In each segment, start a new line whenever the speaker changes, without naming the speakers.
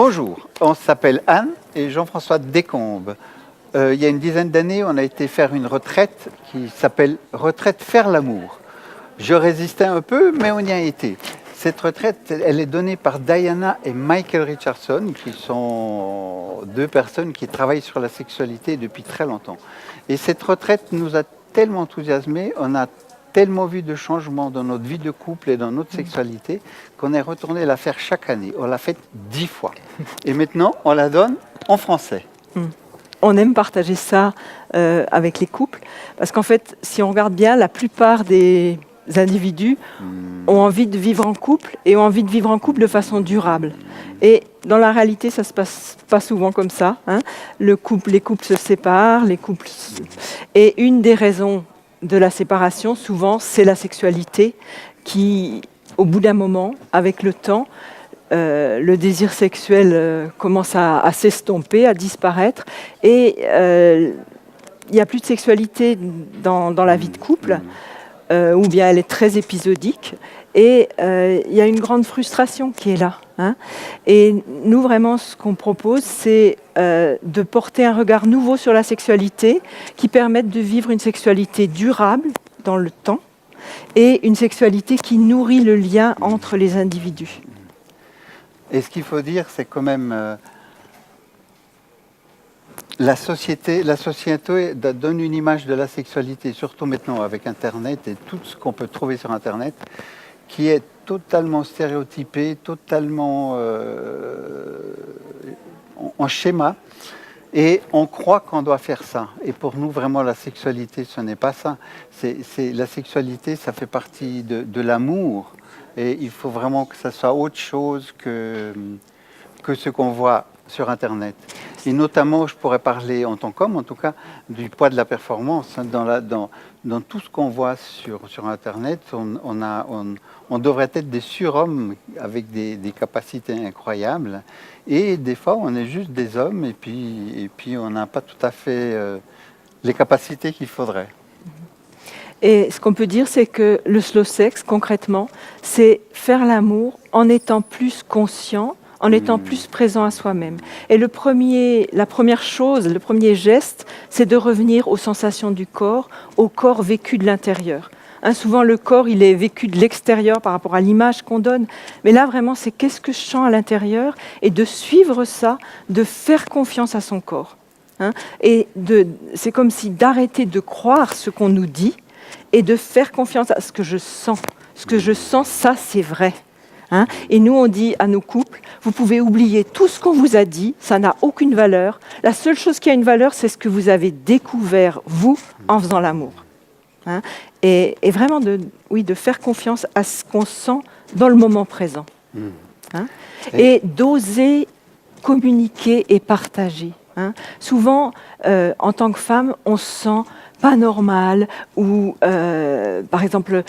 Bonjour, on s'appelle Anne et Jean-François Descombes. Il y a une dizaine d'années, on a été faire une retraite qui s'appelle Retraite Faire l'amour. Je résistais un peu, mais on y a été. Cette retraite, elle est donnée par Diana et Michael Richardson, qui sont deux personnes qui travaillent sur la sexualité depuis très longtemps. Et cette retraite nous a tellement enthousiasmés, on a tellement vu de changements dans notre vie de couple et dans notre sexualité qu'on est retourné la faire chaque année. On l'a faite 10 fois. Et maintenant, on la donne en français.
On aime partager ça avec les couples parce qu'en fait, si on regarde bien, la plupart des individus ont envie de vivre en couple et ont envie de vivre en couple de façon durable. Et dans la réalité, ça se passe pas souvent comme ça. Les couples se séparent, et une des raisons de la séparation, souvent, c'est la sexualité qui, au bout d'un moment, avec le temps, le désir sexuel commence à s'estomper, à disparaître, et il n'y a plus de sexualité dans la vie de couple, ou bien elle est très épisodique, et il y a une grande frustration qui est là. Et nous, vraiment, ce qu'on propose, c'est de porter un regard nouveau sur la sexualité qui permette de vivre une sexualité durable dans le temps et une sexualité qui nourrit le lien entre les individus.
Et ce qu'il faut dire, c'est quand même la société donne une image de la sexualité, surtout maintenant avec Internet et tout ce qu'on peut trouver sur Internet, qui est totalement stéréotypé, totalement en schéma. Et on croit qu'on doit faire ça. Et pour nous, vraiment, la sexualité, ce n'est pas ça. La sexualité, ça fait partie de l'amour. Et il faut vraiment que ça soit autre chose que ce qu'on voit sur Internet. Et notamment, je pourrais parler en tant qu'homme, en tout cas, du poids de la performance. Dans tout ce qu'on voit sur Internet, on devrait être des surhommes avec des capacités incroyables. Et des fois, on est juste des hommes et puis on n'a pas tout à fait les capacités qu'il faudrait.
Et ce qu'on peut dire, c'est que le slow sex, concrètement, c'est faire l'amour en étant plus conscient, en étant plus présent à soi-même. Et la première chose, le premier geste, c'est de revenir aux sensations du corps, au corps vécu de l'intérieur. Souvent, le corps, il est vécu de l'extérieur par rapport à l'image qu'on donne. Mais là, vraiment, c'est qu'est-ce que je sens à l'intérieur et de suivre ça, de faire confiance à son corps. C'est comme si d'arrêter de croire ce qu'on nous dit et de faire confiance à ce que je sens. Ce que je sens, ça, c'est vrai. Et nous, on dit à nos couples, vous pouvez oublier tout ce qu'on vous a dit, ça n'a aucune valeur. La seule chose qui a une valeur, c'est ce que vous avez découvert, vous, en faisant l'amour. Et vraiment de faire confiance à ce qu'on sent dans le moment présent. Et d'oser communiquer et partager. Souvent, en tant que femme, on se sent pas normal ou, par exemple,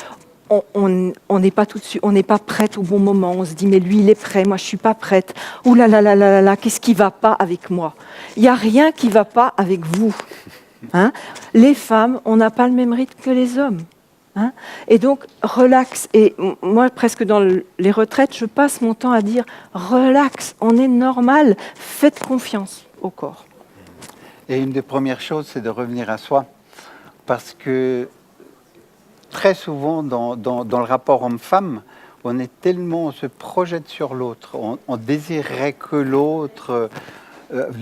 on n'est pas tout de suite, on n'est pas prête au bon moment. On se dit mais lui il est prêt, moi je suis pas prête. Ouh là là là là là, qu'est-ce qui va pas avec moi? Il y a rien qui va pas avec vous. Les femmes, on n'a pas le même rythme que les hommes. Et donc, relax. Et moi, presque dans les retraites, je passe mon temps à dire relax, on est normal, faites confiance au corps.
Et une des premières choses, c'est de revenir à soi. Parce que très souvent, dans le rapport homme-femme, on se projette sur l'autre. On désirerait que l'autre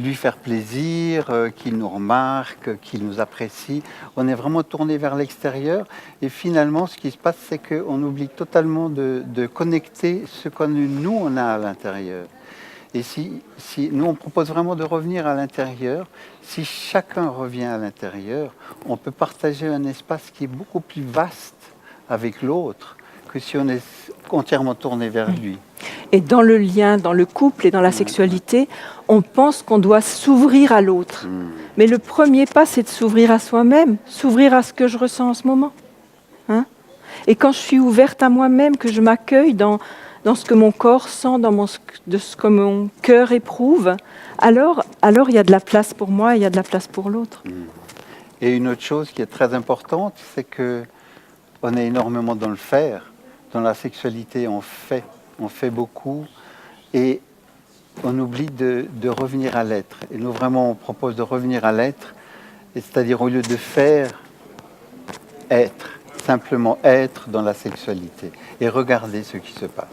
lui faire plaisir, qu'il nous remarque, qu'il nous apprécie. On est vraiment tourné vers l'extérieur. Et finalement, ce qui se passe, c'est qu'on oublie totalement de connecter ce que nous, on a à l'intérieur. Et si nous, on propose vraiment de revenir à l'intérieur, si chacun revient à l'intérieur, on peut partager un espace qui est beaucoup plus vaste avec l'autre que si on est entièrement tourné vers lui.
Et dans le lien, dans le couple et dans la sexualité, on pense qu'on doit s'ouvrir à l'autre. Mais le premier pas, c'est de s'ouvrir à soi-même, s'ouvrir à ce que je ressens en ce moment. Et quand je suis ouverte à moi-même, que je m'accueille dans ce que mon corps sent, de ce que mon cœur éprouve, alors il y a de la place pour moi et il y a de la place pour l'autre.
Et une autre chose qui est très importante, c'est qu'on est énormément dans le faire. Dans la sexualité, on fait beaucoup. Et on oublie de revenir à l'être. Et nous, vraiment, on propose de revenir à l'être, c'est-à-dire au lieu de faire, être, simplement être dans la sexualité et regarder ce qui se passe.